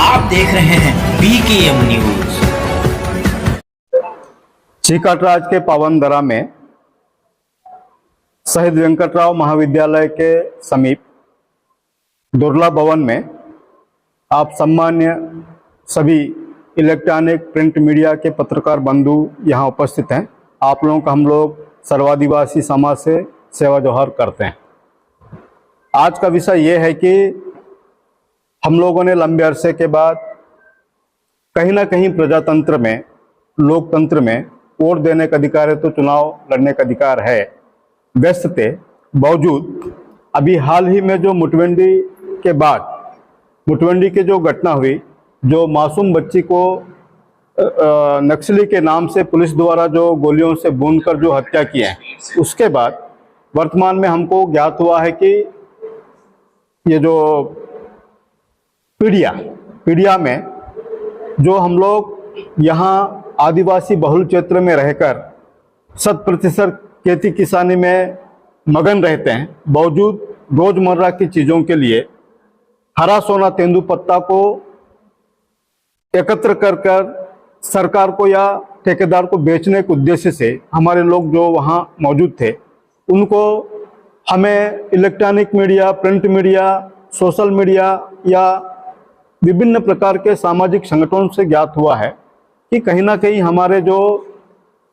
आप देख रहे हैं BKM न्यूज। चीकाटराज के पावनदरा में शहीद वेंकटराव महाविद्यालय के समीप दुर्ला भवन में आप सम्मान्य सभी इलेक्ट्रॉनिक प्रिंट मीडिया के पत्रकार बंधु यहाँ उपस्थित हैं। आप लोगों का हम लोग सर्वादिवासी समाज से सेवा जोहार करते हैं। आज का विषय ये है कि हम लोगों ने लंबे अरसे के बाद कहीं ना कहीं प्रजातंत्र में, लोकतंत्र में वोट देने का अधिकार है तो चुनाव लड़ने का अधिकार है। व्यस्त थे बावजूद अभी हाल ही में जो मुठभेड़ के बाद मुठभेड़ की जो घटना हुई, जो मासूम बच्ची को नक्सली के नाम से पुलिस द्वारा जो गोलियों से भूनकर जो हत्या की है, उसके बाद वर्तमान में हमको ज्ञात हुआ है कि ये जो पीड़िया में जो हम लोग यहाँ आदिवासी बहुल क्षेत्र में रहकर 100% खेती किसानी में मगन रहते हैं, बावजूद रोजमर्रा की चीज़ों के लिए हरा सोना तेंदुपत्ता को एकत्र कर सरकार को या ठेकेदार को बेचने के उद्देश्य से हमारे लोग जो वहाँ मौजूद थे, उनको हमें electronic media, print media, social media या विभिन्न प्रकार के सामाजिक संगठनों से ज्ञात हुआ है कि कहीं ना कहीं हमारे जो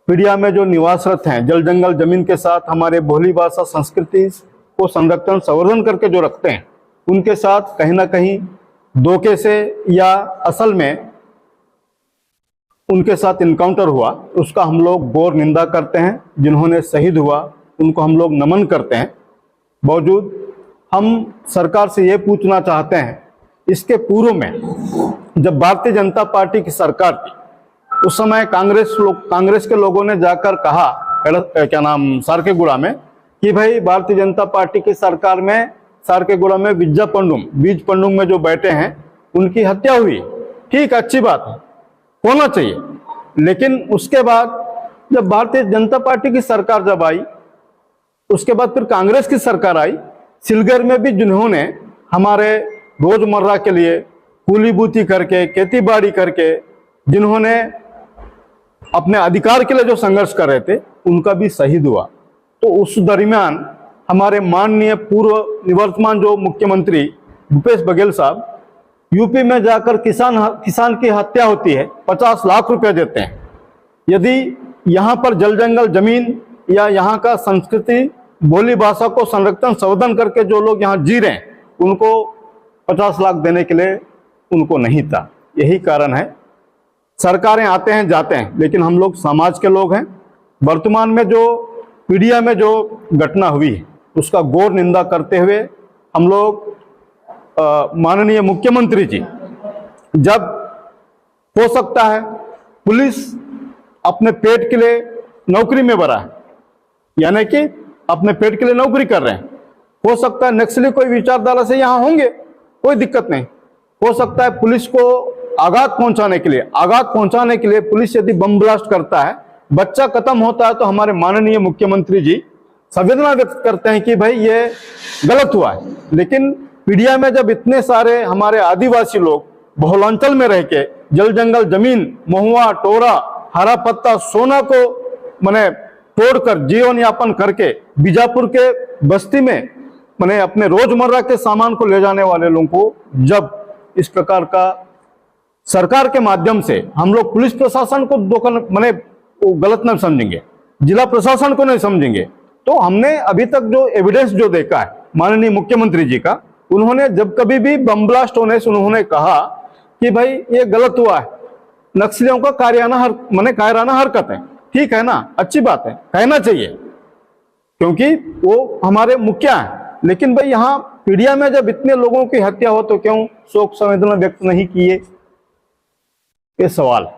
पीड़िया में जो निवासरत हैं, जल जंगल जमीन के साथ हमारे बोली भाषा संस्कृति को संरक्षण संवर्धन करके जो रखते हैं, उनके साथ कहीं ना कहीं धोखे से या असल में उनके साथ इनकाउंटर हुआ। उसका हम लोग घोर निंदा करते हैं। जिन्होंने शहीद हुआ उनको हम लोग नमन करते हैं। बावजूद हम सरकार से ये पूछना चाहते हैं, इसके पूर्व में जब भारतीय जनता पार्टी की सरकार थी, उस समय कांग्रेस के लोगों ने जाकर कहा सारकेगुड़ा में कि भाई भारतीय जनता पार्टी की सरकार में सारकेगुड़ा में बीज पंडुम में जो बैठे हैं उनकी हत्या हुई। ठीक, अच्छी बात है, होना चाहिए। लेकिन उसके बाद जब भारतीय जनता पार्टी की सरकार जब आई, उसके बाद फिर कांग्रेस की सरकार आई, सिलगर में भी जिन्होंने हमारे रोजमर्रा के लिए कूली बूती करके, खेती बाड़ी करके, जिन्होंने अपने अधिकार के लिए जो संघर्ष कर रहे थे, उनका भी शहीद हुआ। तो उस दरमियान हमारे माननीय पूर्व निवर्तमान जो मुख्यमंत्री भूपेश बघेल साहब यूपी में जाकर किसान की हत्या होती है, 50 लाख रुपए देते हैं। यदि यहाँ पर जल जंगल जमीन या यहाँ का संस्कृति बोली भाषा को संरक्षण संवर्धन करके जो लोग यहाँ जी रहे हैं, उनको 50 लाख देने के लिए उनको नहीं था। यही कारण है, सरकारें आते हैं जाते हैं, लेकिन हम लोग समाज के लोग हैं। वर्तमान में जो पीड़िया में जो घटना हुई है, उसका घोर निंदा करते हुए हम लोग माननीय मुख्यमंत्री जी, जब हो सकता है पुलिस अपने पेट के लिए नौकरी में भरा है, यानी कि अपने पेट के लिए नौकरी कर रहे हैं, हो सकता है नक्सली कोई विचारधारा से यहाँ होंगे, कोई दिक्कत नहीं। हो सकता है पुलिस को आघात पहुंचाने के लिए पुलिस यदि बम ब्लास्ट करता है, बच्चा खत्म होता है, तो हमारे माननीय मुख्यमंत्री जी संवेदना व्यक्त करते हैं कि भाई ये गलत हुआ है। लेकिन पीड़िया में जब इतने सारे हमारे आदिवासी लोग बहुलांचल में रह के जल जंगल जमीन, महुआ टोरा, हरा पत्ता, सोना को मैंने तोड़कर जीवन यापन करके बीजापुर के बस्ती में मैंने अपने रोजमर्रा के सामान को ले जाने वाले लोगों को जब इस प्रकार का सरकार के माध्यम से हम लोग पुलिस प्रशासन को मैंने गलत नहीं समझेंगे, जिला प्रशासन को नहीं समझेंगे, तो हमने अभी तक जो एविडेंस जो देखा है माननीय मुख्यमंत्री जी का, उन्होंने जब कभी भी बम ब्लास्ट होने से उन्होंने कहा कि भाई ये गलत हुआ है, नक्सलियों का कायराना हरकत है। ठीक है ना, अच्छी बात है, कहना चाहिए क्योंकि वो हमारे मुखिया हैं। लेकिन भाई यहाँ पीड़िया में जब इतने लोगों की हत्या हो तो क्यों शोक संवेदना व्यक्त नहीं किए, ये सवाल है।